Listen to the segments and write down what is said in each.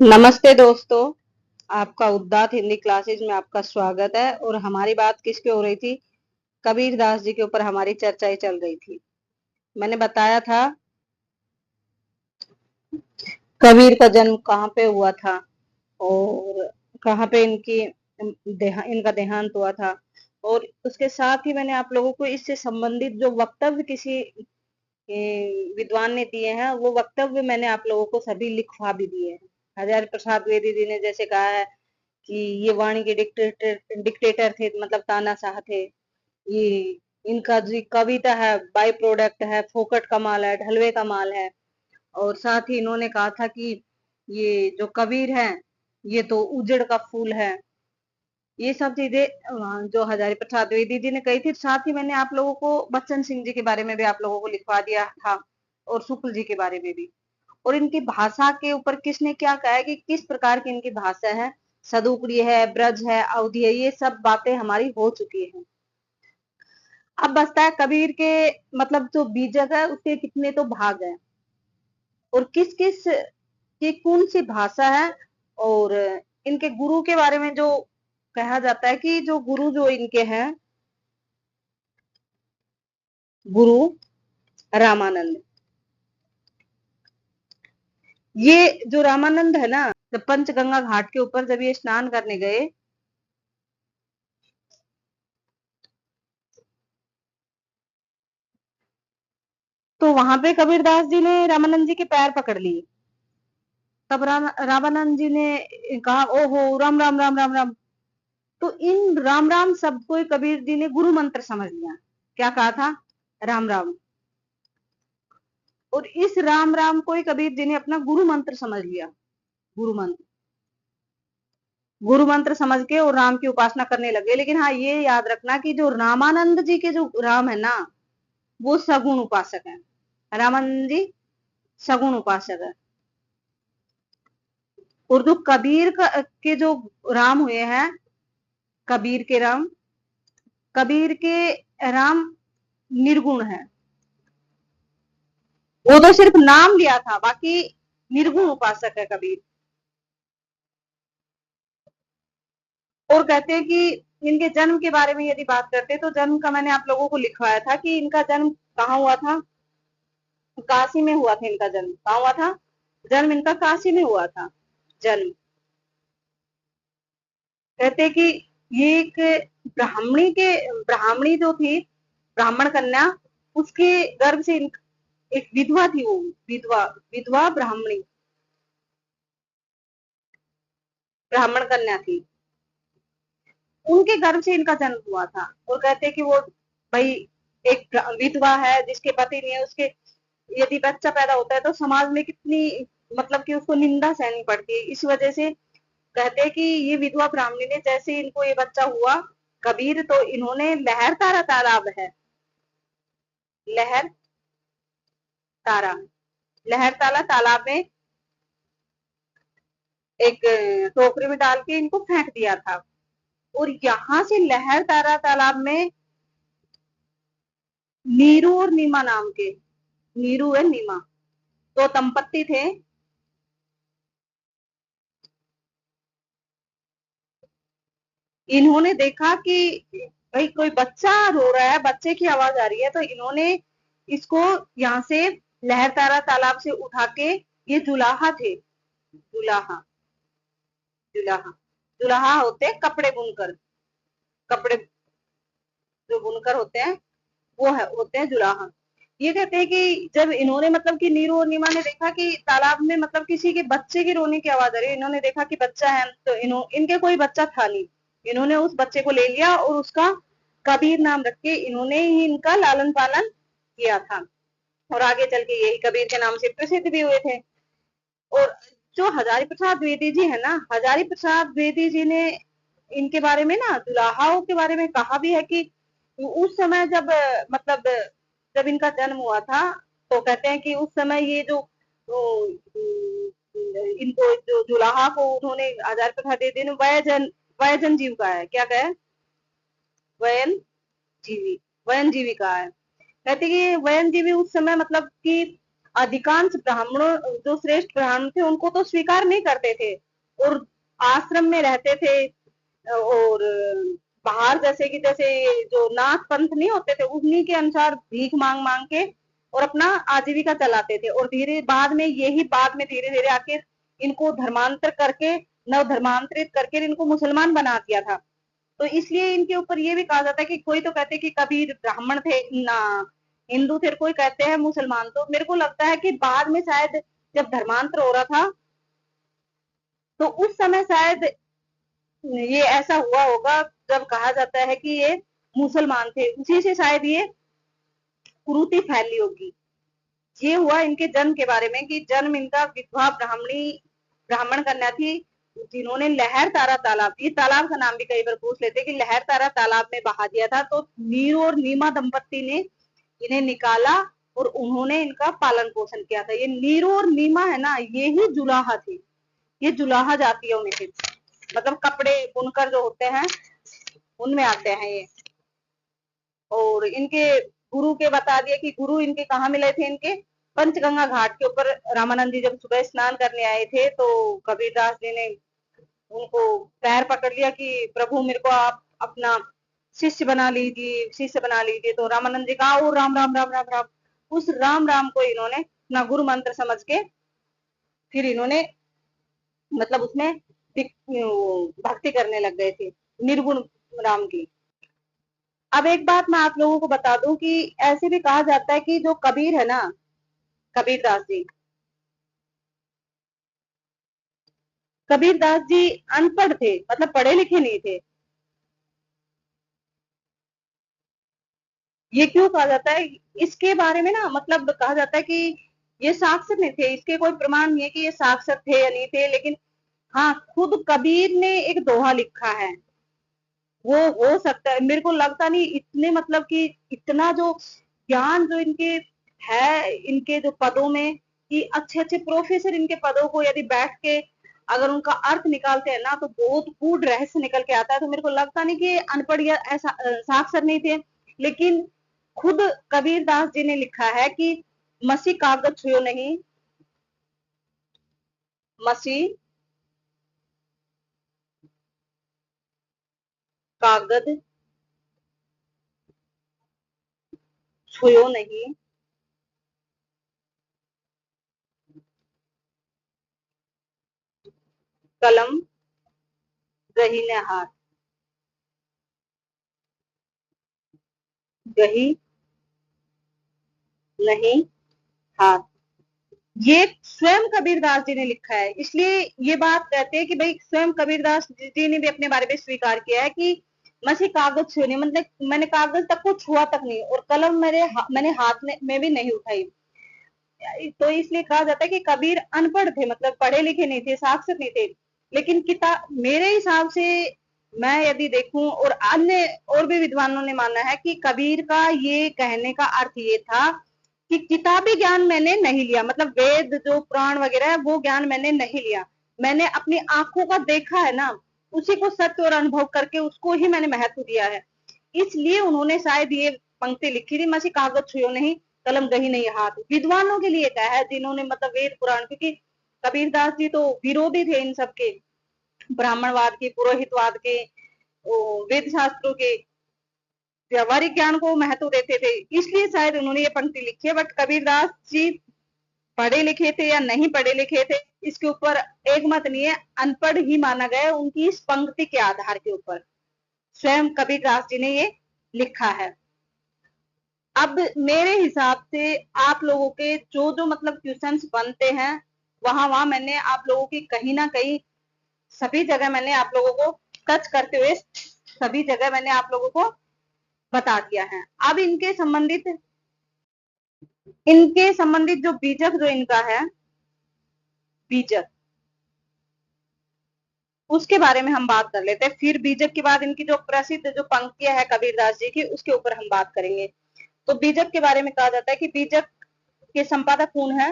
नमस्ते दोस्तों। आपका उद्दात हिंदी क्लासेज में आपका स्वागत है। और हमारी बात किसके हो रही थी? कबीर दास जी के ऊपर हमारी चर्चाएं चल रही थी। मैंने बताया था कबीर का जन्म कहाँ पे हुआ था और कहाँ पे इनका देहांत हुआ था। और उसके साथ ही मैंने आप लोगों को इससे संबंधित जो वक्तव्य किसी विद्वान ने दिए हैं वो वक्तव्य मैंने आप लोगों को सभी लिखवा भी दिए हैं। हजारी प्रसाद द्विवेदी जी ने जैसे कहा है कि ये वाणी के डिक्टेटर थे, मतलब तानाशाह थे। ये इनका जो कविता है बाई प्रोडक्ट है, फोकट का माल है, ढलवे का माल है। और साथ ही इन्होंने कहा था कि ये जो कबीर है ये तो उजड़ का फूल है। ये सब चीजें जो हजारी प्रसाद द्विवेदी जी ने कही थी। साथ ही मैंने आप लोगों को बच्चन सिंह जी के बारे में भी आप लोगों को लिखवा दिया था और शुक्ल जी के बारे में भी। और इनकी भाषा के ऊपर किसने क्या कहा है कि किस प्रकार की इनकी भाषा है, सदुक्रिय है, ब्रज है, अवधि है, ये सब बातें हमारी हो चुकी है। अब बचता है कबीर के मतलब जो बीजक है उसके कितने तो भाग हैं और किस किस की कौन सी भाषा है। और इनके गुरु के बारे में जो कहा जाता है कि जो गुरु जो इनके हैं, गुरु रामानंद। ये जो रामानंद है ना, जब पंचगंगा घाट के ऊपर जब ये स्नान करने गए तो वहां पे कबीरदास जी ने रामानंद जी के पैर पकड़ लिए। तब रामानंद जी ने कहा, ओहो राम राम राम राम राम। तो इन राम राम शब्द को कबीर जी ने गुरु मंत्र समझ लिया। क्या कहा था? राम राम। और इस राम राम को ही कबीर जी ने अपना गुरु मंत्र समझ लिया। गुरु मंत्र, गुरु मंत्र समझ के और राम की उपासना करने लगे। लेकिन हाँ, ये याद रखना कि जो रामानंद जी के जो राम है ना, वो सगुण उपासक है। रामानंद जी सगुण उपासक है। और जो के जो राम हुए हैं, कबीर के राम, कबीर के राम निर्गुण है। वो तो सिर्फ नाम लिया था, बाकी निर्गुण उपासक है कबीर। और कहते हैं कि इनके जन्म के बारे में यदि बात करते हैं तो जन्म का मैंने आप लोगों को लिखवाया था कि इनका जन्म कहाँ हुआ था। काशी में हुआ था इनका जन्म। कहाँ हुआ था जन्म? इनका काशी में हुआ था जन्म। कहते हैं कि ये एक ब्राह्मणी जो थी, ब्राह्मण कन्या, उसके गर्भ से एक विधवा थी। वो विधवा विधवा ब्राह्मणी ब्राह्मण कन्या थी, उनके गर्भ से इनका जन्म हुआ था। और कहते हैं कि वो भाई एक विधवा है जिसके पति नहीं है, उसके यदि बच्चा पैदा होता है तो समाज में कितनी मतलब कि उसको निंदा सहनी पड़ती है। इस वजह से कहते हैं कि ये विधवा ब्राह्मणी ने जैसे इनको ये बच्चा हुआ कबीर, तो इन्होंने लहर तारा तालाब है, लहर तारा लहर ताला तालाब में एक टोकरी में डाल के इनको फेंक दिया था। और यहाँ से लहर तारा तालाब में नीरू और नीमा नाम के, नीरू है नीमा, दो दंपत्ति थे। इन्होंने देखा कि भाई कोई बच्चा रो रहा है, बच्चे की आवाज आ रही है, तो इन्होंने इसको यहाँ से लहर तारा तालाब से उठा के, ये जुलाहा थे, जुलाहा, जुलाहा, जुलाहा होते हैं कपड़े बुनकर, कपड़े जो बुनकर होते हैं वो होते हैं जुलाहा। ये कहते हैं कि जब इन्होंने मतलब कि नीरू और नीमा ने देखा कि तालाब में मतलब किसी के बच्चे की रोने की आवाज आ रही है, इन्होंने देखा कि बच्चा है, तो इनके कोई बच्चा था नहीं। इन्होंने उस बच्चे को ले लिया और उसका कबीर नाम रख के इन्होंने ही इनका लालन पालन किया था। और आगे चल के यही कबीर के नाम से प्रसिद्ध भी हुए थे। और जो हजारी प्रसाद द्विवेदी जी है ना, हजारी प्रसाद द्विवेदी जी ने इनके बारे में ना, दुलाहाओं के बारे में कहा भी है कि उस समय जब मतलब जब इनका जन्म हुआ था, तो कहते हैं कि उस समय ये जो इनको जो दुलाहा को उन्होंने हजार प्रसाद द्विवेदी ने वयजन जीव का है। क्या कहे? वयन जीवी, वयन जीवी कहा है। कहते कि वयन जीवी उस समय मतलब कि अधिकांश ब्राह्मणों, जो श्रेष्ठ ब्राह्मण थे, उनको तो स्वीकार नहीं करते थे और आश्रम में रहते थे। और बाहर जैसे कि जैसे जो नाथ पंथ नहीं होते थे, उन्हीं के अनुसार भीख मांग मांग के और अपना आजीविका चलाते थे। और धीरे बाद में यही बाद में धीरे धीरे आके इनको धर्मांतर करके, नव धर्मांतरित करके इनको मुसलमान बना दिया था। तो इसलिए इनके ऊपर ये भी कहा जाता है कि कोई तो कहते हैं कि कबीर ब्राह्मण थे ना हिंदू थे, कोई कहते हैं मुसलमान। तो मेरे को लगता है कि बाद में शायद जब धर्मांतर हो रहा था तो उस समय शायद ये ऐसा हुआ होगा, जब कहा जाता है कि ये मुसलमान थे, उसी से शायद ये कुरीति फैली होगी। ये हुआ इनके जन्म के बारे में कि जन्म इनका विधवा ब्राह्मण कन्या थी, जिन्होंने लहर तारा तालाब, ये तालाब का नाम भी कई बार पूछ लेते कि लहर तारा तालाब में बहा दिया था। तो नीरू और नीमा दंपत्ति ने इन्हें निकाला और उन्होंने इनका पालन पोषण किया था। ये नीरू और नीमा है ना, ये ही जुलाहा थी, ये जुलाहा जातियों में थी, मतलब कपड़े बुनकर जो होते हैं उनमें आते हैं ये। और इनके गुरु के बता दिए कि गुरु इनके कहाँ मिले थे, इनके पंचगंगा घाट के ऊपर। रामानंद जी जब सुबह स्नान करने आए थे तो कबीरदास जी ने उनको पैर पकड़ लिया कि प्रभु मेरे को आप अपना शिष्य बना लीजिए, शिष्य बना लीजिए। तो रामानंद जी कहा ओ राम राम राम राम राम, उस राम राम को इन्होंने अपना गुरु मंत्र समझ के फिर इन्होंने मतलब उसमें भक्ति करने लग गए थे, निर्गुण राम की। अब एक बात मैं आप लोगों को बता दूं कि ऐसे भी कहा जाता है कि जो कबीर है ना, कबीरदास जी, कबीरदास जी अनपढ़ थे, मतलब पढ़े लिखे नहीं थे। ये क्यों कहा जाता है, इसके बारे में ना मतलब कहा जाता है कि ये साक्षर नहीं थे, इसके कोई प्रमाण नहीं है कि ये साक्षर थे या नहीं थे। लेकिन हाँ, खुद कबीर ने एक दोहा लिखा है, वो हो सकता है, मेरे को लगता नहीं इतने मतलब कि इतना जो ज्ञान जो इनके है, इनके जो पदों में, कि अच्छे अच्छे प्रोफेसर इनके पदों को यदि बैठ के अगर उनका अर्थ निकालते हैं ना तो बहुत गूढ़ रहस्य निकल के आता है। तो मेरे को लगता नहीं कि अनपढ़ या ऐसा साक्षर नहीं थे। लेकिन खुद कबीरदास जी ने लिखा है कि मसी कागज छुयो नहीं, मसी कागज छुयो नहीं, कलम गही ने हाथ, गही नहीं हाथ। ये स्वयं कबीरदास जी ने लिखा है, इसलिए ये बात कहते हैं कि भाई स्वयं कबीरदास जी ने भी अपने बारे में स्वीकार किया है कि मैं कागज छूने, मतलब मैंने कागज तक को छुआ तक नहीं, और कलम मैंने हाथ में भी नहीं उठाई। तो इसलिए कहा जाता है कि कबीर अनपढ़ थे, मतलब पढ़े लिखे नहीं थे, साक्षर नहीं थे। लेकिन किताब मेरे हिसाब से मैं यदि देखूं, और अन्य और भी विद्वानों ने माना है कि कबीर का ये कहने का अर्थ ये था कि किताबी ज्ञान मैंने नहीं लिया, मतलब वेद जो पुराण वगैरह है वो ज्ञान मैंने नहीं लिया, मैंने अपनी आंखों का देखा है ना, उसी को सत्य और अनुभव करके उसको ही मैंने महत्व दिया है। इसलिए उन्होंने शायद ये पंक्ति लिखी थी, मसी कागज छुयो नहीं, कलम गही नहीं हाथ। विद्वानों के लिए कहा है जिन्होंने मतलब वेद पुराण, क्योंकि कबीरदास जी तो विरोधी थे इन सब के, ब्राह्मणवाद के, पुरोहितवाद के, वेद शास्त्रों के, व्यवहारिक ज्ञान को महत्व देते थे। इसलिए शायद उन्होंने ये पंक्ति लिखी है। बट कबीरदास जी पढ़े लिखे थे या नहीं पढ़े लिखे थे, इसके ऊपर एक मत नहीं है, अनपढ़ ही माना गया उनकी इस पंक्ति के आधार के ऊपर। स्वयं कबीरदास जी ने ये लिखा है। अब मेरे हिसाब से आप लोगों के जो जो मतलब क्वेश्चंस बनते हैं, वहां मैंने आप लोगों की कहीं ना कहीं सभी जगह मैंने आप लोगों को टच करते हुए सभी जगह मैंने आप लोगों को बता दिया है। अब इनके संबंधित जो बीजक जो इनका है, बीजक, उसके बारे में हम बात कर लेते हैं। फिर बीजक के बाद इनकी जो प्रसिद्ध जो पंक्तियां है कबीरदास जी की, उसके ऊपर हम बात करेंगे। तो बीजक के बारे में कहा जाता है कि बीजक के संपादक कौन है,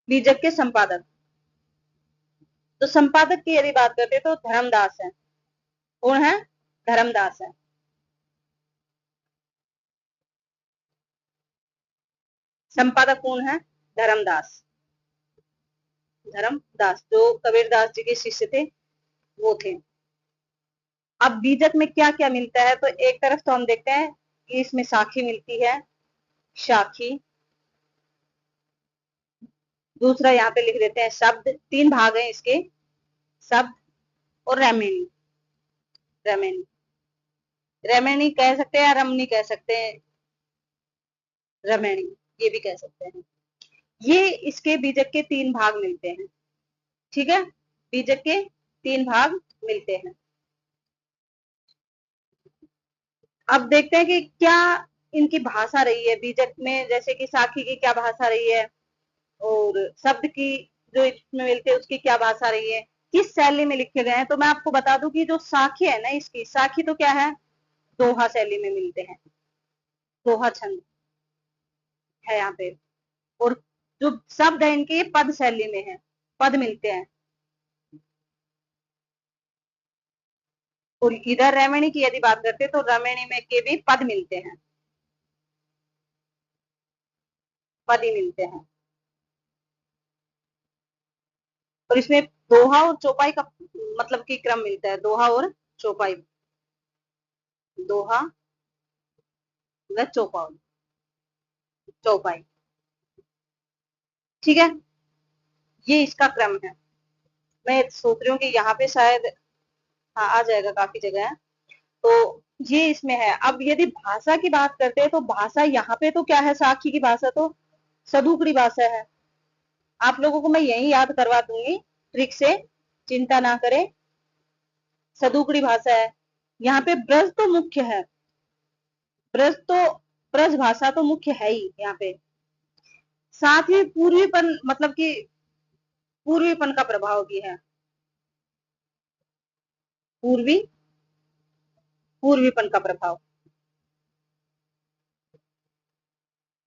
बीजक के संपादक, तो संपादक की यदि बात करते हैं तो धर्मदास है। कौन है, धर्मदास है। संपादक कौन है? धर्मदास। धर्मदास जो कबीरदास जी के शिष्य थे वो थे। अब बीजक में क्या क्या मिलता है, तो एक तरफ तो हम देखते हैं कि इसमें साखी मिलती है, शाखी। दूसरा यहाँ पे लिख देते हैं शब्द, 3 भाग हैं इसके, शब्द और रेमेनी। रेमेनी रेमेनी कह सकते हैं या रमनी कह सकते हैं, रमेणी ये भी कह सकते हैं। ये इसके बीजक के 3 भाग मिलते हैं, ठीक है, बीजक के 3 भाग मिलते हैं। अब देखते हैं कि क्या इनकी भाषा रही है बीजक में, जैसे कि साखी की क्या भाषा रही है और शब्द की जो इसमें मिलते हैं उसकी क्या भाषा रही है, किस शैली में लिखे गए हैं। तो मैं आपको बता दूं कि जो साखी है ना, इसकी साखी तो क्या है, दोहा शैली में मिलते हैं, दोहा छंद है यहाँ पे। और जो शब्द है इनके पद शैली में है, पद मिलते हैं। और इधर रेमेणी की यदि बात करते हैं तो रेमेणी में के भी पद मिलते हैं, पद ही मिलते हैं। और इसमें दोहा और चौपाई का मतलब की क्रम मिलता है, दोहा और चौपाई, दोहा व चौपाई, चौपाई, ठीक है, ये इसका क्रम है। मैं सोच रही हूँ कि यहाँ पे शायद हाँ आ जाएगा, काफी जगह है, तो ये इसमें है। अब यदि भाषा की बात करते हैं तो भाषा यहाँ पे तो क्या है, साखी की भाषा तो सदुकड़ी भाषा है। आप लोगों को मैं यही याद करवा दूंगी ट्रिक से, चिंता ना करें, सदुकड़ी भाषा है। यहाँ पे ब्रज तो मुख्य है, ब्रज तो ब्रज भाषा तो मुख्य है ही यहाँ पे। साथ ही पूर्वीपन मतलब कि पूर्वीपन का प्रभाव भी है, पूर्वी पूर्वीपन का प्रभाव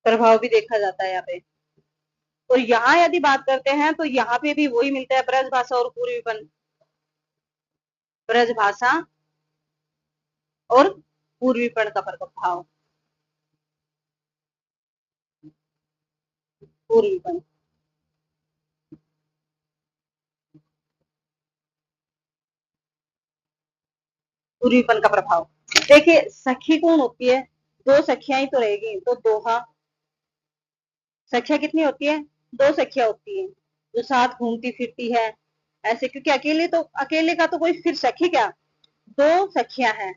प्रभाव भी देखा जाता है यहाँ पे। और यहाँ यदि बात करते हैं तो यहाँ पे भी वही मिलता है, ब्रज भाषा और पूर्वीपन, ब्रज भाषा और पूर्वीपन का प्रभाव, पूर्वीपन। पूर्वीपन का प्रभाव देखिए, सखी कौन होती है, 2 सखियां ही तो रहेगी, तो दोहा। सखियां कितनी होती है, 2 सखियां होती है जो साथ घूमती फिरती है ऐसे, क्योंकि अकेले का तो कोई फिर सखी क्या, 2 सखियां हैं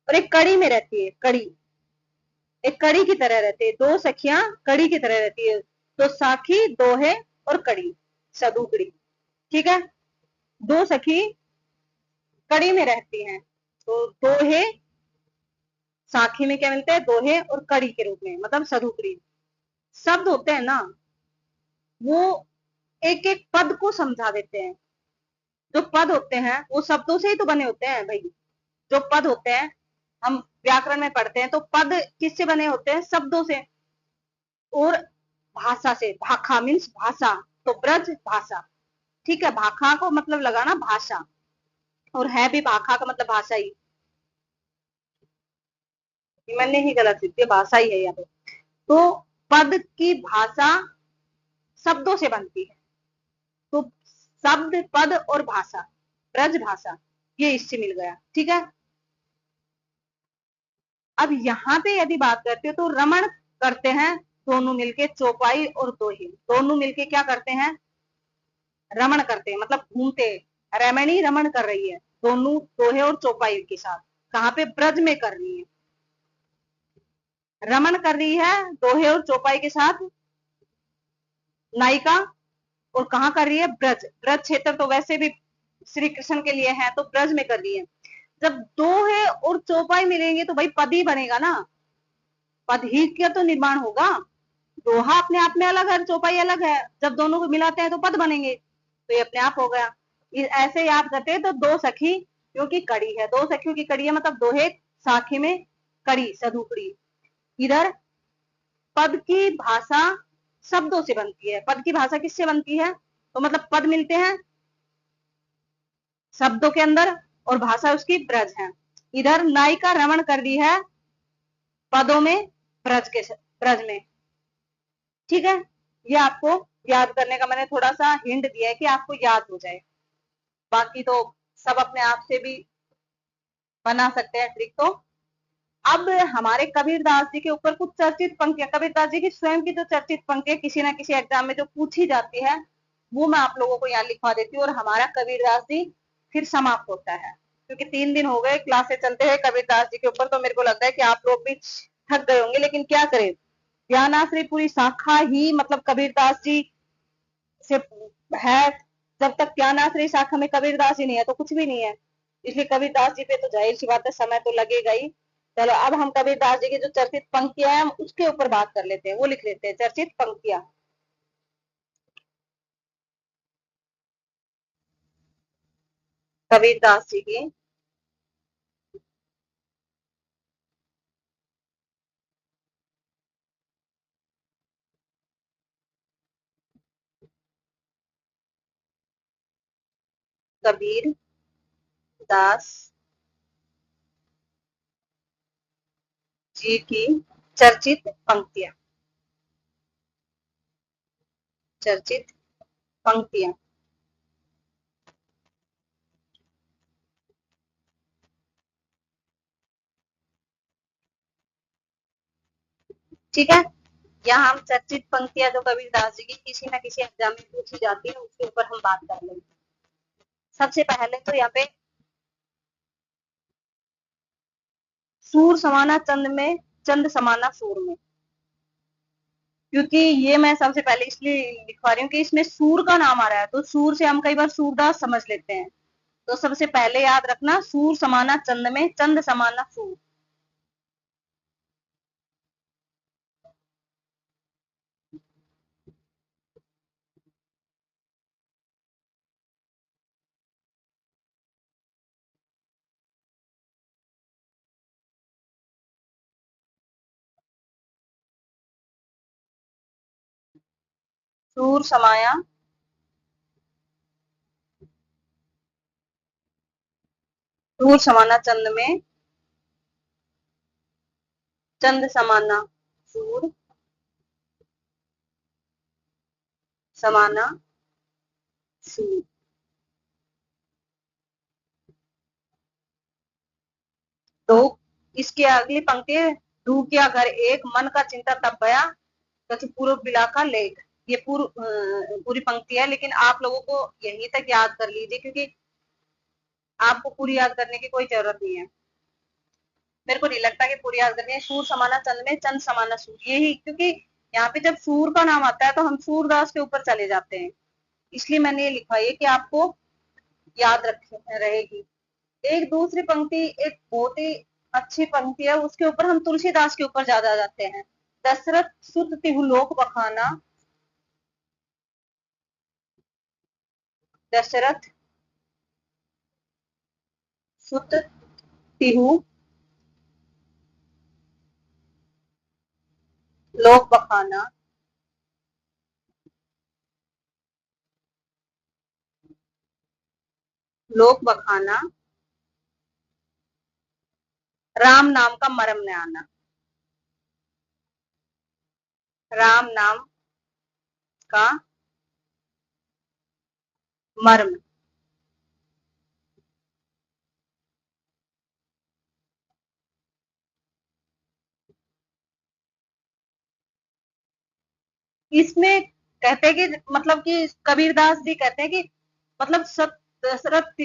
और एक कड़ी में रहती है, कड़ी, एक कड़ी की तरह रहती है, 2 सखियां कड़ी की तरह रहती है। तो साखी, दोहे और कड़ी, सदुकड़ी, ठीक है, 2 सखी कड़ी में रहती हैं। तो दोहे साखी में क्या मिलते हैं, दोहे और कड़ी के रूप में, मतलब सदुकड़ी। शब्द होते हैं ना, वो एक एक पद को समझा देते हैं। जो पद होते हैं वो शब्दों से ही तो बने होते हैं भाई। जो पद होते हैं, हम व्याकरण में पढ़ते हैं तो पद किससे बने होते हैं, शब्दों से और भाषा से। भाखा मीन्स भाषा, तो ब्रज भाषा, ठीक है, भाखा को मतलब लगाना भाषा, और है भी भाखा का मतलब भाषा ही, मैंने ही गलत लिख दिया, भाषा ही है यहाँ पे। तो पद की भाषा शब्दों से बनती है, तो शब्द पद और भाषा, ब्रज भाषा, ये इससे मिल गया, ठीक है। अब यहाँ पे यदि बात करते हैं तो रमण करते हैं दोनों मिलके, चौपाई और दोहे दोनों मिलके क्या करते हैं, रमण करते हैं, मतलब घूमते। रमणी रमण कर रही है दोनों दोहे और चौपाई के साथ, कहाँ पे, ब्रज में कर रही है, रमण कर रही है दोहे और चौपाई के साथ नायिका। और कहाँ कर रही है, ब्रज, ब्रज क्षेत्र तो वैसे भी श्री कृष्ण के लिए है, तो ब्रज में कर रही है। जब दोहे और चौपाई मिलेंगे तो भाई पद ही बनेगा ना, पद ही का तो निर्माण होगा। दोहा अपने आप में अलग है, चौपाई अलग है, जब दोनों को मिलाते हैं तो पद बनेंगे, तो ये अपने आप हो गया। ऐसे याद करते हैं तो 2 सखी क्योंकि कड़ी है, 2 सखियों की कड़ी है, मतलब दोहे साखी में कड़ी सदुकड़ी। इधर पद की भाषा शब्दों से बनती है, पद की भाषा किससे बनती है, तो मतलब पद मिलते हैं शब्दों के अंदर और भाषा उसकी ब्रज है। इधर नायिका रमण कर दी है पदों में, ब्रज में, ठीक है, ये आपको याद करने का मैंने थोड़ा सा हिंट दिया है कि आपको याद हो जाए। बाकी तो सब अपने आप से भी बना सकते हैं ट्रिक। तो अब हमारे कबीरदास जी के ऊपर कुछ चर्चित पंक्तियां, कबीरदास जी की स्वयं की जो चर्चित पंक्तियां किसी ना किसी एग्जाम में जो पूछी जाती है, वो मैं आप लोगों को यहाँ लिखवा देती हूँ, और हमारा कबीरदास जी फिर समाप्त होता है। क्योंकि 3 दिन हो गए क्लासे चलते हुए कबीरदास जी के ऊपर, तो मेरे को लगता है कि आप लोग भी थक गए होंगे, लेकिन क्या करें, ज्ञानाश्री पूरी शाखा ही मतलब कबीरदास जी से है। जब तक ज्ञानाश्री शाखा में कबीरदास जी नहीं है तो कुछ भी नहीं है। इसलिए कबीरदास जी पे तो जाहिर सी बात है समय तो लगेगा ही। चलो अब हम कबीरदास जी की जो चर्चित पंक्तियां हैं उसके ऊपर बात कर लेते हैं, वो लिख लेते हैं चर्चित पंक्तियां। कबीरदास जी की कबीर दास जी की चर्चित पंक्तियां, चर्चित पंक्तियां। ठीक है, यहाँ हम चर्चित पंक्तियां जो कबीरदास जी की किसी न किसी एग्जाम में पूछी जाती है उसके ऊपर हम बात कर लेंगे। सबसे पहले तो यहाँ पे सूर समाना चंद में, चंद समाना सूर में। क्योंकि ये मैं सबसे पहले इसलिए लिखवा रही हूँ कि इसमें सूर का नाम आ रहा है, तो सूर से हम कई बार सूरदास समझ लेते हैं। तो सबसे पहले याद रखना, सूर समाना चंद में, चंद समाना सूर। सूर समाया सूर समाना चंद में, चंद समाना सूर, समाना सूर। तो इसकी अगली पंक्ति है, धू किया घर एक मन का चिंता तब गया, तो पूर्व बिला का लेख। ये पूरी पंक्ति है, लेकिन आप लोगों को यहीं तक याद कर लीजिए, क्योंकि आपको पूरी याद करने की कोई जरूरत नहीं है। मेरे को नहीं लगता कि पूरी याद करनी है। सूर समाना चंद में, चंद समाना सूर, यही, क्योंकि यहाँ पे जब सूर का नाम आता है तो हम सूरदास के ऊपर चले जाते हैं। इसलिए मैंने ये लिखा है कि आपको याद रख रहेगी। एक दूसरी पंक्ति एक बहुत ही अच्छी पंक्ति है, उसके ऊपर हम तुलसीदास के ऊपर ज्यादा जाते हैं। दशरथ सुत तिहु लोक बखाना, दशरथ सुत तिहु लोक बखाना, लोक बखाना, राम नाम का मरम न आना। राम नाम का मर्म। इसमें कहते हैं कि मतलब कि कबीरदास जी कहते हैं कि मतलब सब दशरथ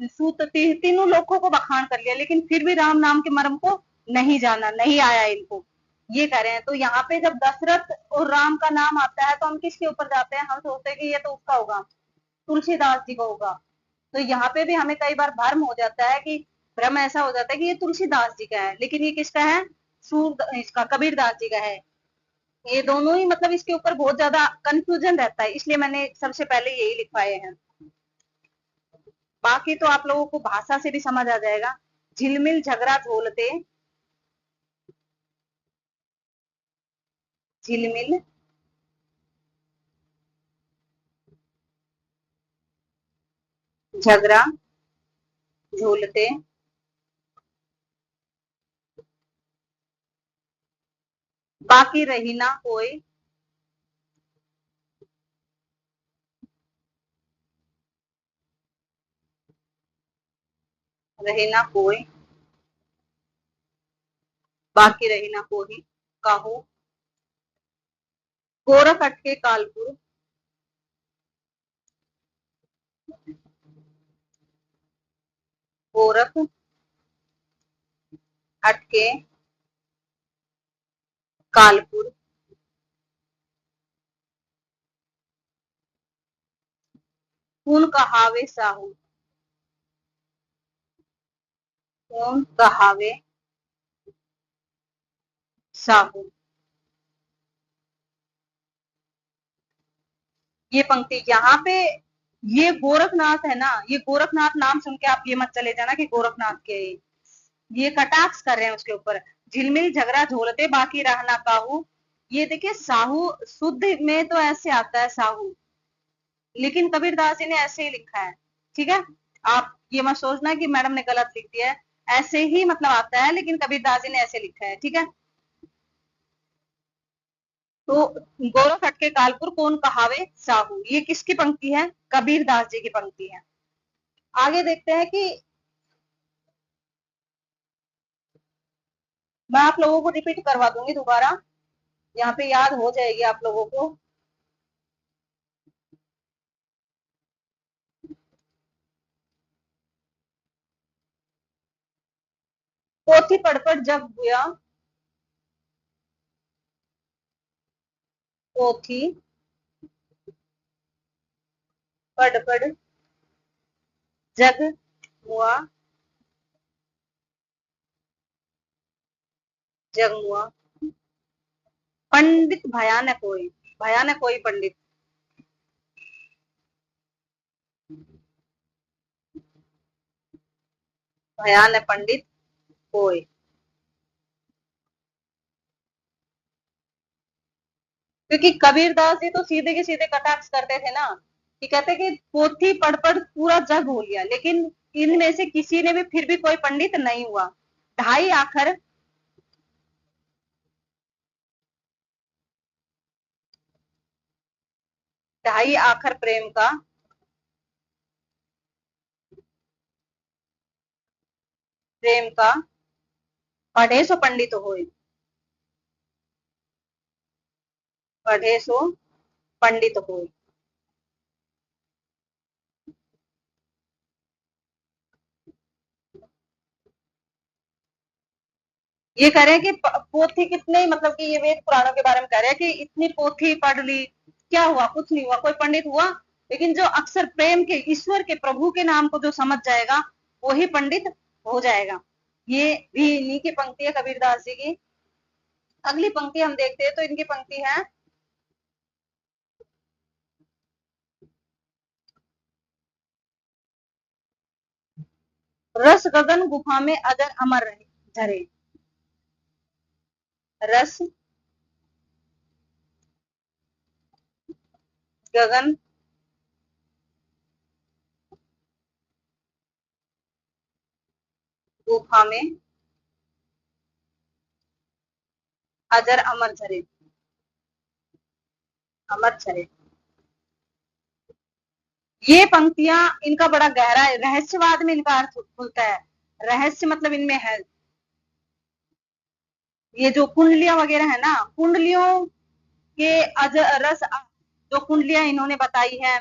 सूत तीनों लोगों को बखान कर लिया, लेकिन फिर भी राम नाम के मर्म को नहीं जाना, नहीं आया इनको, ये कह रहे हैं। तो यहाँ पे जब दशरथ और राम का नाम आता है तो हम किसके ऊपर जाते हैं, हम सोचते हैं कि ये तो उसका होगा, तुलसीदास जी का होगा। तो यहाँ पे भी हमें कई बार भ्रम हो जाता है कि भ्रम ऐसा हो जाता है कि ये तुलसीदास जी का है, लेकिन ये किसका है, सूर इसका कबीरदास जी का है। ये दोनों ही मतलब इसके ऊपर बहुत ज्यादा कंफ्यूजन रहता है, इसलिए मैंने सबसे पहले यही लिखवाए हैं। बाकी तो आप लोगों को भाषा से भी समझ आ जाएगा। झिलमिल झगड़ा झोलते, झिलमिल झगड़ा झोलते, बाकी रही ना कोई रही ना कोई, बाकी रही ना कोई काहू, गोरख अटके कालपुर, गोरख अटके कालपुर, कौन कहावे साहू, कौन कहावे साहू। ये पंक्ति यहाँ पे, ये गोरखनाथ है ना, ये गोरखनाथ नाम सुन के आप ये मत चले जाना कि गोरखनाथ के ये कटाक्ष कर रहे हैं उसके ऊपर। झिलमिल झगड़ा झोलते बाकी रहना काहू, ये देखिए साहू शुद्ध में तो ऐसे आता है साहू, लेकिन कबीरदास जी ने ऐसे ही लिखा है। ठीक है, आप ये मत सोचना कि मैडम ने गलत लिख दिया है, ऐसे ही मतलब आता है, लेकिन कबीरदास जी ने ऐसे लिखा है। ठीक है, तो गोरख अटके कालपुर कौन कहावे साहू, ये किसकी पंक्ति है? कबीरदास जी की पंक्ति है। आगे देखते हैं कि मैं आप लोगों को रिपीट करवा दूंगी दोबारा, यहाँ पे याद हो जाएगी आप लोगों को। पोथी पढ़ पढ़ जग हुआ, पोथी पढ़ पढ़ जग हुआ, जग हुआ, पंडित भयानक होई, भयानक कोई पंडित, भयानक पंडित होए। क्योंकि कबीरदास जी तो सीधे के सीधे कटाक्ष करते थे ना, कि कहते कि पोथी पढ़ पढ़ पूरा जग हो गया, लेकिन इनमें से किसी ने भी फिर भी कोई पंडित नहीं हुआ। ढाई आखर, ढाई आखर प्रेम का, प्रेम का पढ़े सो पंडित होए, पढ़े सो पंडित होए। ये कह रहे हैं कि पोथी कितने, मतलब कि ये वेद पुराणों के बारे में कह रहे हैं कि इतनी पोथी पढ़ ली, क्या हुआ? कुछ नहीं हुआ, कोई पंडित हुआ? लेकिन जो अक्सर प्रेम के, ईश्वर के, प्रभु के नाम को जो समझ जाएगा वही पंडित हो जाएगा। ये भी इन्हीं की पंक्ति है, कबीरदास जी की। अगली पंक्ति हम देखते हैं, तो इनकी पंक्ति है, रस गगन गुफा में अजर अमर रहे झरे, रस गगन गुफा में अजर अमर झरे, अमर झरे। ये पंक्तियां, इनका बड़ा गहरा है, रहस्यवाद में इनका अर्थ खुलता है। रहस्य मतलब इनमें है, ये जो कुंडलियां वगैरह है ना, कुंडलियों के रस, जो कुंडलियां इन्होंने बताई है,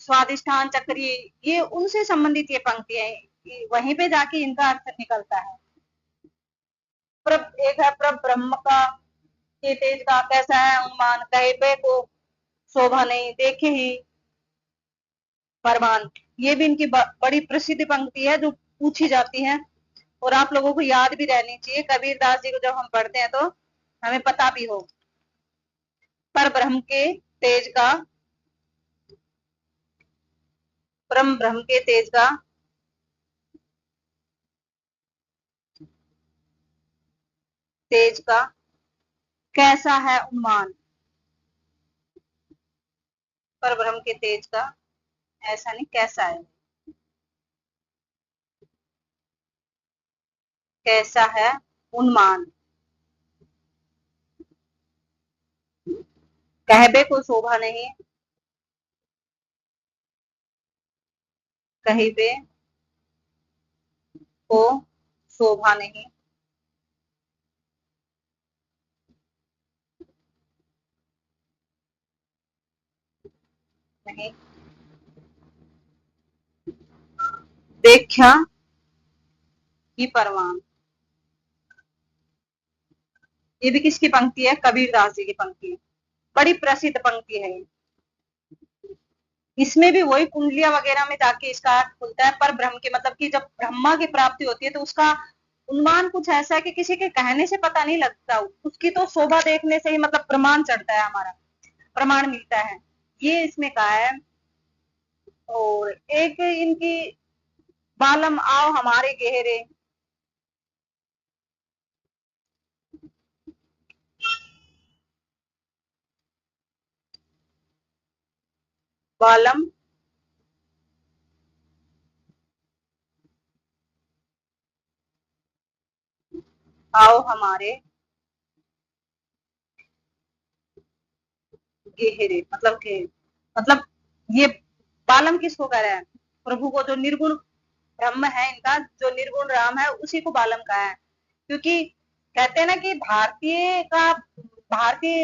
स्वादिष्ठान चक्री, ये उनसे संबंधित ये पंक्तियां हैं, वहीं पे जाके इनका अर्थ निकलता है। एक है प्रभ ब्रह्म का के तेज का कैसा है अनुमान, कहे पे को शोभा नहीं देखे ही फरमान। ये भी इनकी बड़ी प्रसिद्ध पंक्ति है, जो पूछी जाती है और आप लोगों को याद भी रहनी चाहिए। कबीरदास जी को जब हम पढ़ते हैं तो हमें पता भी हो। पर ब्रह्म के तेज का, परम ब्रह्म के तेज का तेज का कैसा है उन्मान, पर ब्रह्म के तेज का ऐसा नहीं कैसा है, कैसा है उन्मान, कहबे को शोभा नहीं, कहिबे को शोभा नहीं। नहीं देखा की परवान। ये भी किसकी पंक्ति है? कबीरदास जी की पंक्ति है। बड़ी प्रसिद्ध पंक्ति है। इसमें भी वही कुंडलियां वगैरह में जाके इसका अर्थ खुलता है। पर ब्रह्म के मतलब कि जब ब्रह्मा की प्राप्ति होती है तो उसका उन्मान कुछ ऐसा है कि किसी के कहने से पता नहीं लगता। उसकी तो शोभा देखने से ही मतलब प्रमाण चढ़ता है, हमारा प्रमाण मिलता है। ये इसमें कहा है। और एक इनकी बालम आओ हमारे गहरे। बालम आओ हमारे गहरे, मतलब गहरे मतलब ये बालम किसको कह रहा है? प्रभु को, जो निर्गुण ब्रह्म है इनका, जो निर्गुण राम है, उसी को बालम कहा है। क्योंकि कहते हैं ना कि भारतीय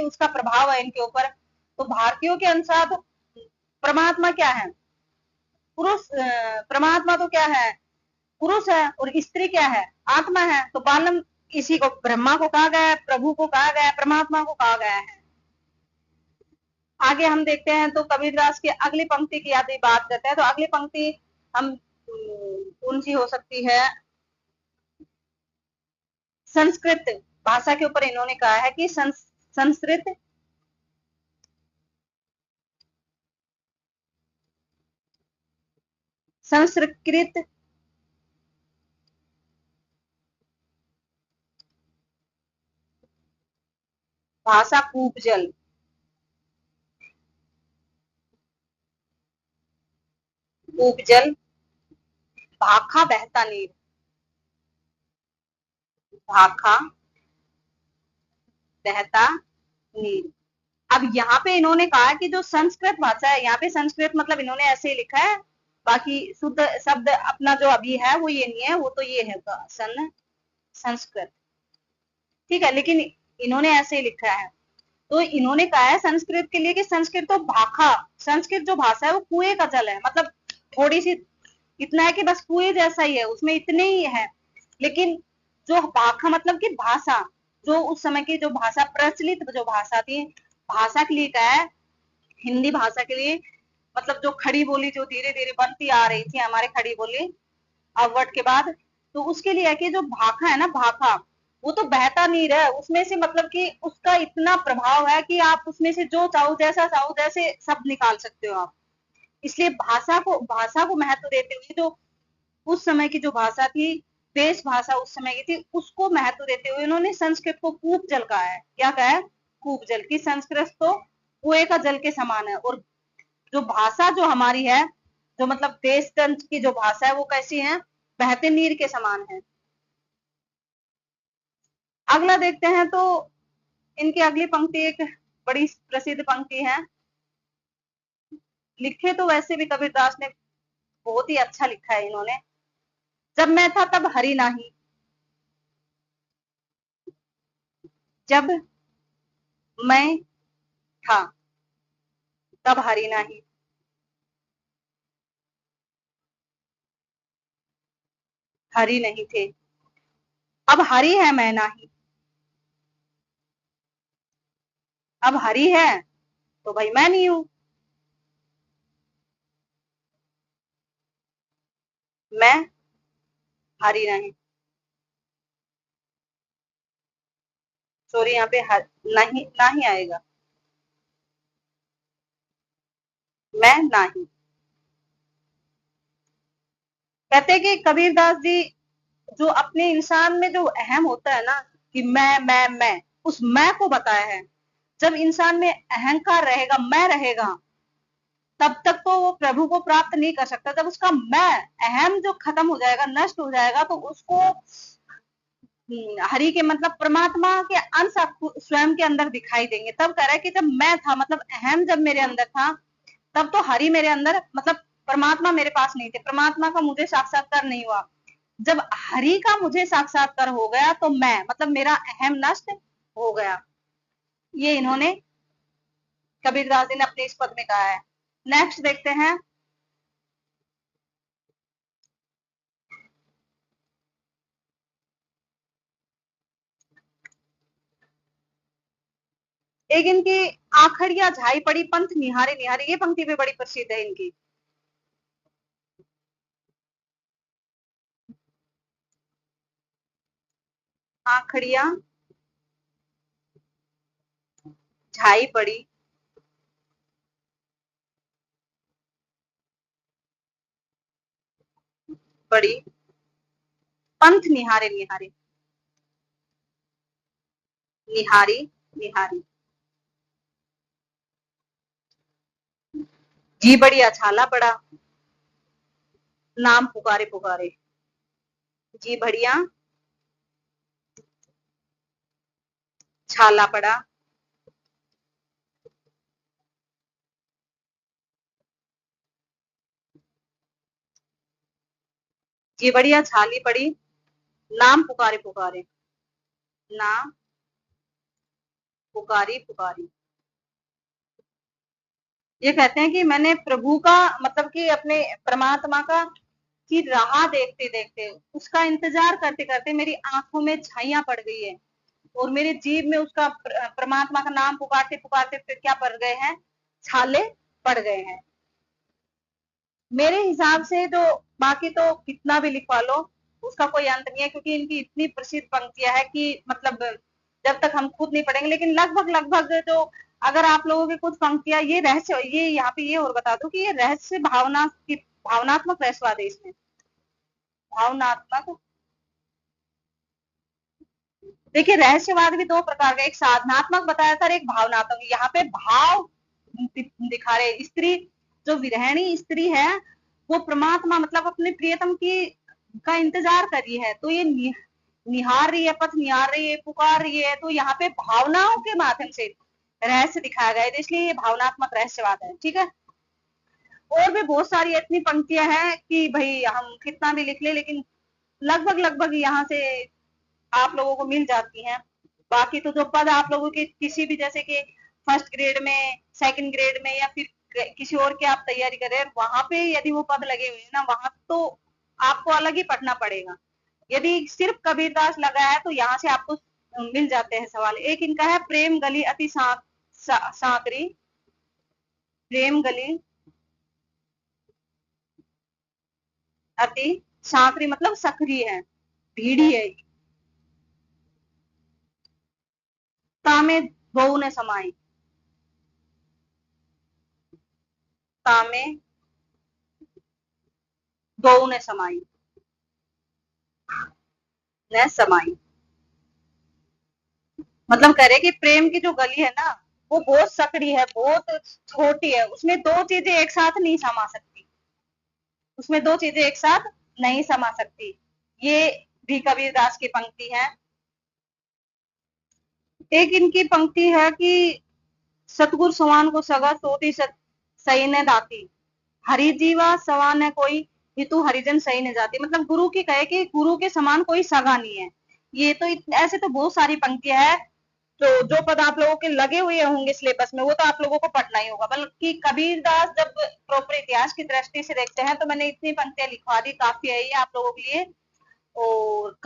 उसका प्रभाव है इनके ऊपर। तो भारतीयों के अनुसार तो परमात्मा क्या है? पुरुष। परमात्मा तो क्या है? पुरुष है। और स्त्री क्या है? आत्मा है। तो बालम इसी को, ब्रह्मा को कहा गया है, प्रभु को कहा गया है, परमात्मा को कहा गया है। आगे हम देखते हैं तो कबीरदास की अगली पंक्ति की यदि बात करते हैं तो अगली पंक्ति हम कौन सी हो सकती है? संस्कृत भाषा के ऊपर इन्होंने कहा है कि संस्कृत संस्कृत भाषा कूपजल। कूपजल भाखा बहता नीर। भाखा बहता नीर। अब यहाँ पे इन्होंने कहा कि जो संस्कृत भाषा है, यहाँ पे संस्कृत मतलब इन्होंने ऐसे ही लिखा है। बाकी शुद्ध शब्द अपना जो अभी है वो ये नहीं है, वो तो ये है संस्कृत। ठीक है, लेकिन इन्होंने ऐसे ही लिखा है। तो इन्होंने कहा है संस्कृत के लिए कि संस्कृत तो भाखा, संस्कृत जो भाषा है वो कुएं का जल है। मतलब थोड़ी सी इतना है कि बस कुएं जैसा ही है, उसमें इतने ही है। लेकिन जो भाखा मतलब कि भाषा, जो उस समय की जो भाषा प्रचलित जो भाषा थी, भाषा के लिए क्या है? हिंदी भाषा के लिए मतलब जो खड़ी बोली जो धीरे धीरे बनती आ रही थी, हमारे खड़ी बोली अववर्ड के बाद, तो उसके लिए है कि जो भाखा है ना, भाखा वो तो बहता नीर है। उसमें से मतलब कि उसका इतना प्रभाव है कि आप उसमें से जो चाहो, जैसा चाहो, जैसे शब्द निकाल सकते हो आप। इसलिए भाषा को महत्व देते हुए जो उस समय की जो भाषा थी, देश भाषा उस समय की थी, उसको महत्व देते हुए उन्होंने संस्कृत को कूप जल कहा है। क्या कहा है? कूप जल की। संस्कृत तो कुएं का जल के समान है। और जो भाषा जो हमारी है, जो मतलब देश तंत्र की जो भाषा है, वो कैसी है? बहते नीर के समान है। अगला देखते हैं तो इनकी अगली पंक्ति एक बड़ी प्रसिद्ध पंक्ति है। लिखे तो वैसे भी कबीरदास ने बहुत ही अच्छा लिखा है इन्होंने। जब मैं था तब हरि नाही, जब मैं था तब हरि नाही, हरि नहीं थे। अब हरि है मैं नाही। अब हरि है तो भाई मैं नहीं हूं। मैं हरि नहीं। सॉरी, यहाँ पे नहीं नहीं आएगा। मैं नहीं। कहते हैं कि कबीरदास जी जो अपने इंसान में जो अहम होता है ना, कि मैं उस मैं को बताया है। जब इंसान में अहंकार रहेगा, मैं रहेगा, तब तक तो वो प्रभु को प्राप्त नहीं कर सकता। जब उसका मैं अहम जो खत्म हो जाएगा, नष्ट हो जाएगा, तो उसको हरि के मतलब परमात्मा के अंश स्वयं के अंदर दिखाई देंगे। तब कह रहा है कि जब मैं था, मतलब अहम जब मेरे अंदर था, तब तो हरि मेरे अंदर मतलब परमात्मा मेरे पास नहीं थे, परमात्मा का मुझे साक्षात्कार नहीं हुआ। जब हरि का मुझे साक्षात्कार हो गया तो मैं मतलब मेरा अहम नष्ट हो गया। ये इन्होंने कबीरदास जी ने अपने इस पद में कहा है। नेक्स्ट देखते हैं। एक इनकी आखड़िया झाई पड़ी पंथ निहारे निहारे, ये पंक्ति भी बड़ी प्रसिद्ध है इनकी। आखड़िया झाई पड़ी पड़ी पंथ निहारे निहारे, निहारी निहारी, जी बढ़िया छाला पड़ा, नाम पुकारे पुकारे, जी बढ़िया छाला पड़ा, जी बढ़िया छाली पड़ी, नाम पुकारे पुकारे, नाम पुकारी पुकारी। ये कहते हैं कि मैंने प्रभु का मतलब कि अपने परमात्मा का की राह देखते देखते, उसका इंतजार करते करते मेरी आंखों में झाइयां पड़ गई है और मेरे जीभ में उसका परमात्मा का नाम पुकारते पुकारते फिर क्या पड़ गए हैं, छाले पड़ गए हैं। मेरे हिसाब से जो बाकी तो कितना भी लिखवा लो उसका कोई अंत नहीं है, क्योंकि इनकी इतनी प्रसिद्ध पंक्तियां है कि मतलब जब तक हम खुद नहीं पढ़ेंगे, लेकिन लगभग लगभग जो अगर आप लोगों की कुछ पंक्तियां ये रहस्य, ये यहाँ पे ये और बता दो कि ये रहस्य भावना की भावनात्मक रहस्यवाद है इसमें, भावनात्मक। देखिए रहस्यवाद भी दो प्रकार का, एक साधनात्मक बताया था, एक भावनात्मक। यहाँ पे भाव दिखा रहे, स्त्री जो विरहणी स्त्री है वो परमात्मा मतलब अपने प्रियतम की का इंतजार कर रही है, तो ये निहार रही है, पथ निहार रही है, पुकार रही है, तो यहाँ पे भावनाओं के माध्यम से रहस्य दिखाया गया है, तो इसलिए ये भावनात्मक रहस्यवाद है। ठीक है, और भी बहुत सारी इतनी पंक्तियां हैं कि भाई हम कितना भी लिख ले, लेकिन लगभग लगभग यहाँ से आप लोगों को मिल जाती हैं। बाकी तो जो पद आप लोगों के किसी भी जैसे कि फर्स्ट ग्रेड में, सेकंड ग्रेड में या फिर किसी और की आप तैयारी कर रहे हैं, वहां पे यदि वो पद लगे हुए हैं ना, वहां तो आपको अलग ही पढ़ना पड़ेगा। यदि सिर्फ कबीरदास लगा है तो यहाँ से आपको मिल जाते हैं सवाल। एक इनका है प्रेम गली अति सांकरी, प्रेम गली अति सांकरी मतलब सक्रिय है, भीड़ी है, तामे बहु ने समाई, तामे बहु ने समाई, न समाई, मतलब कह रहे कि प्रेम की जो गली है ना वो बहुत सकड़ी है, बहुत छोटी है, उसमें दो चीजें एक साथ नहीं समा सकती, उसमें दो चीजें एक साथ नहीं समा सकती। ये भी कबीरदास की पंक्ति है। एक इनकी पंक्ति है कि सतगुरु समान को सगा सोती सही ने दाती, हरि जीवा समान है कोई हितु हरिजन सही ने जाती, मतलब गुरु की कहे कि गुरु के समान कोई सगा नहीं है। ये तो ऐसे तो बहुत सारी पंक्तियां है, तो जो पद आप लोगों के लगे हुए होंगे सिलेबस में वो तो आप लोगों को पढ़ना ही होगा। बल्कि कबीरदास जब प्रॉपर इतिहास की दृष्टि से देखते हैं तो मैंने इतनी पंक्तियां लिखवा दी, काफी है ये आप लोगों के लिए। और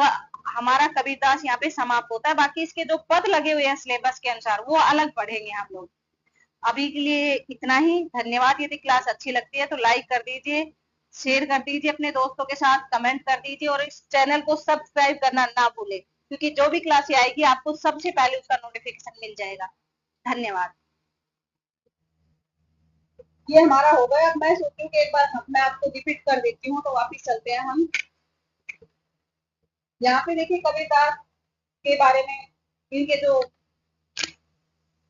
हमारा कबीरदास यहाँ पे समाप्त होता है, बाकी इसके जो पद लगे हुए हैं सिलेबस के अनुसार वो अलग पढ़ेंगे हम लोग। अभी के लिए इतना ही, धन्यवाद। यदि क्लास अच्छी लगती है तो लाइक कर दीजिए, शेयर कर दीजिए अपने दोस्तों के साथ, कमेंट कर दीजिए और इस चैनल को सब्सक्राइब करना ना भूले, क्योंकि जो भी क्लास आएगी आपको सबसे पहले उसका नोटिफिकेशन मिल जाएगा। धन्यवाद। ये हमारा हो गया। अब मैं सोचती हूँ कि एक बार मैं आपको रिपीट कर देती हूँ, तो वापिस चलते हैं हम। यहाँ पे देखिए कबीरदास के बारे में इनके जो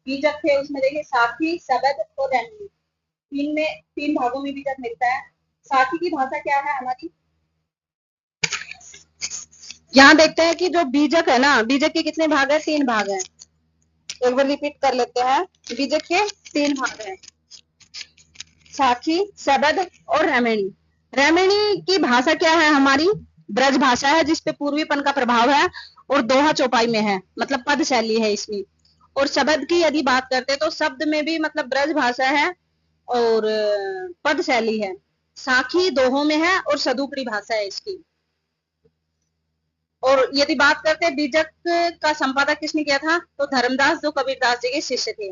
बीजक थे उसमें देखिए साखी, शबद और रहमी, तीन में तीन भागों में बीजक मिलता है। साखी की भाषा क्या है हमारी, यहाँ देखते हैं कि जो बीजक है ना, बीजक के कितने भाग है, तीन भाग है। एक बार रिपीट कर लेते हैं, बीजक के तीन भाग है, साखी, शबद और रेमेणी। रेमेणी की भाषा क्या है हमारी, ब्रज भाषा है जिसपे पूर्वीपन का प्रभाव है और दोहा चौपाई में है, मतलब पद शैली है इसमें। और शब्द की यदि बात करते तो शब्द में भी मतलब ब्रज भाषा है और पद शैली है। साखी दोहों में है और सदुपरी भाषा है इसकी। और यदि बात करते हैं बीजक का संपादक किसने किया था, तो धर्मदास जो कबीरदास जी के शिष्य थे।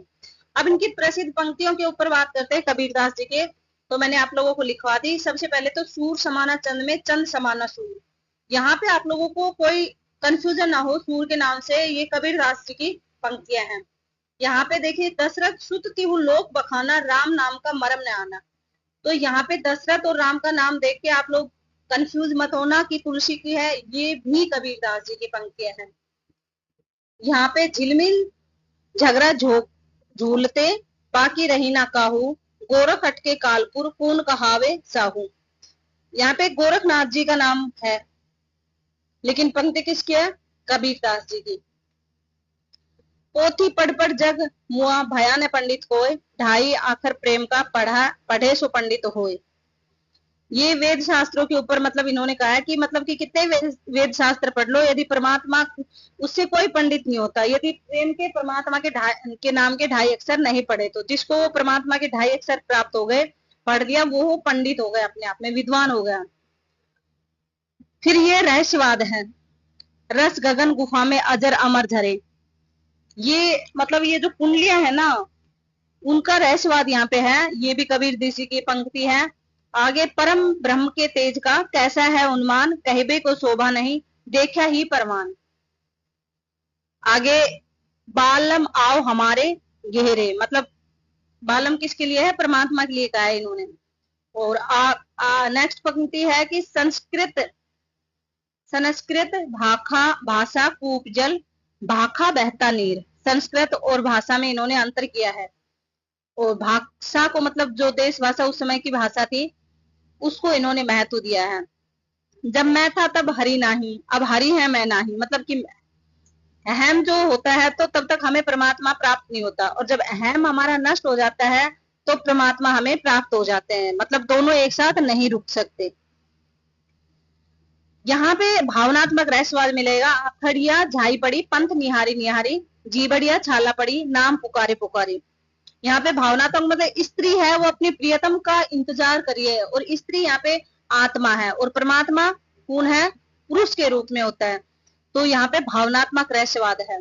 अब इनकी प्रसिद्ध पंक्तियों के ऊपर बात करते हैं कबीरदास जी के, तो मैंने आप लोगों को लिखवा दी। सबसे पहले तो सूर समाना चंद में चंद समाना सूर, यहाँ पे आप लोगों को कोई कंफ्यूजन ना हो सूर के नाम से, ये कबीरदास जी की पंक्तियां हैं। यहाँ पे देखिए, दशरथ सुत तिहु लोक बखाना, राम नाम का मरम न आना। तो यहाँ पे दशरथ और राम का नाम देख के आप लोग कंफ्यूज मत होना कि तुलसी की है, ये भी कबीरदास जी की पंक्तियां हैं। यहाँ पे झिलमिल झगड़ा झूलते बाकी रही ना काहू, गोरख अटके कालपुर कौन कहावे साहू। यहाँ पे गोरखनाथ जी का नाम है, लेकिन पंक्ति किसकी है, कबीरदास जी की। पोथी पढ़ पढ़ जग मुआ भया न पंडित होए, ढाई आखर प्रेम का पढ़े सो पंडित होए। ये वेद शास्त्रों के ऊपर मतलब इन्होंने कहा है कि मतलब कि कितने वेद शास्त्र पढ़ लो, यदि परमात्मा उससे कोई पंडित नहीं होता। यदि प्रेम के परमात्मा के नाम के 2.5 अक्षर नहीं पढ़े, तो जिसको परमात्मा के 2.5 अक्षर प्राप्त हो गए, पढ़ लिया, वो पंडित हो गए, अपने आप में विद्वान हो गया। फिर ये रहस्यवाद है, रस गगन गुफा में अजर अमर झरे। ये मतलब ये जो कुंडलियां है ना, उनका रहस्यवाद यहाँ पे है। ये भी कबीर जी की पंक्ति है। आगे परम ब्रह्म के तेज का कैसा है उन्मान, कहबे को शोभा नहीं देखा ही परमान। आगे बालम आओ हमारे गहरे, मतलब बालम किसके लिए है, परमात्मा के लिए कहा है इन्होंने। और नेक्स्ट पंक्ति है कि संस्कृत भाषा कूप जल भाखा बहता नीर। संस्कृत और भाषा में इन्होंने अंतर किया है। और भाषा को मतलब जो देश भाषा उस समय की भाषा थी, उसको इन्होंने महत्व दिया है। जब मैं था तब हरि नाही, अब हरि है मैं नाही। मतलब कि अहम जो होता है तो तब तक हमें परमात्मा प्राप्त नहीं होता, और जब अहम हमारा नष्ट हो जाता है तो परमात्मा हमें प्राप्त हो जाते हैं। मतलब दोनों एक साथ नहीं रुक सकते। यहाँ पे भावनात्मक रहस्यवाद मिलेगा। अखड़िया झाई पड़ी पंथ निहारी निहारी, जी बढ़िया छाला पड़ी नाम पुकारे पुकारे। यहाँ पे भावनात्मक मतलब स्त्री है, वो अपने प्रियतम का इंतजार करी है, और स्त्री यहाँ पे आत्मा है, और परमात्मा कौन है, पुरुष के रूप में होता है। तो यहाँ पे भावनात्मक रहस्यवाद है।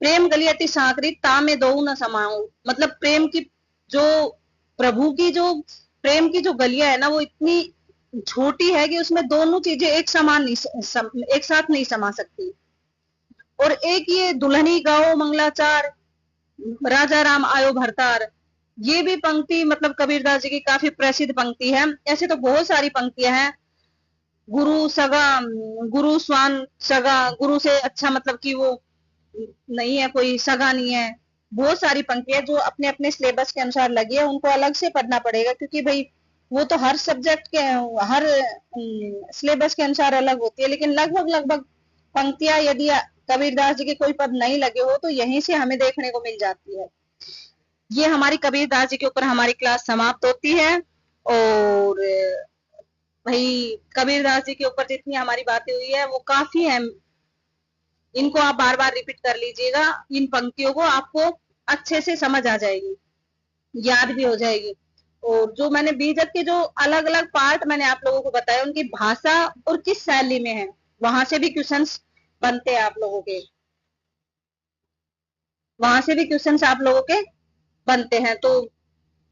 प्रेम गली अति साकरी ता में दो न समाऊं। मतलब प्रेम की जो प्रभु की जो प्रेम की जो गलियां है ना, वो इतनी छोटी है कि उसमें दोनों चीजें एक साथ नहीं समा सकती। और एक ये दुल्हनी गाओ मंगलाचार, राजा राम आयो भरतार, ये भी पंक्ति मतलब कबीरदास जी की काफी प्रसिद्ध पंक्ति है। ऐसे तो बहुत सारी पंक्तियां हैं। गुरु सगा, गुरु स्वान सगा, गुरु से अच्छा मतलब कि वो नहीं है, कोई सगा नहीं है। बहुत सारी पंक्तियां जो अपने अपने सिलेबस के अनुसार लगी है, उनको अलग से पढ़ना पड़ेगा, क्योंकि भाई वो तो हर सब्जेक्ट के हर सिलेबस के अनुसार अलग होती है। लेकिन लगभग पंक्तियां यदि कबीरदास जी के कोई पद नहीं लगे हो तो यहीं से हमें देखने को मिल जाती है। ये हमारी कबीरदास जी के ऊपर हमारी क्लास समाप्त होती है। और भाई कबीरदास जी के ऊपर जितनी हमारी बातें हुई है वो काफी है। इनको आप बार बार रिपीट कर लीजिएगा, इन पंक्तियों को आपको अच्छे से समझ आ जाएगी, याद भी हो जाएगी। और जो मैंने बीजक के जो अलग अलग पार्ट मैंने आप लोगों को बताया, उनकी भाषा और किस शैली में है, वहां से भी क्वेश्चंस बनते हैं आप लोगों के, वहां से भी क्वेश्चंस आप लोगों के बनते हैं। तो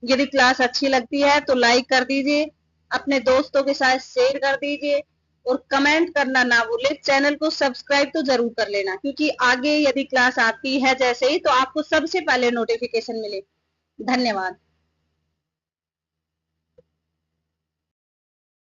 यदि क्लास अच्छी लगती है तो लाइक कर दीजिए, अपने दोस्तों के साथ शेयर कर दीजिए, और कमेंट करना ना भूले। चैनल को सब्सक्राइब तो जरूर कर लेना, क्योंकि आगे यदि क्लास आती है जैसे ही, तो आपको सबसे पहले नोटिफिकेशन मिले। धन्यवाद।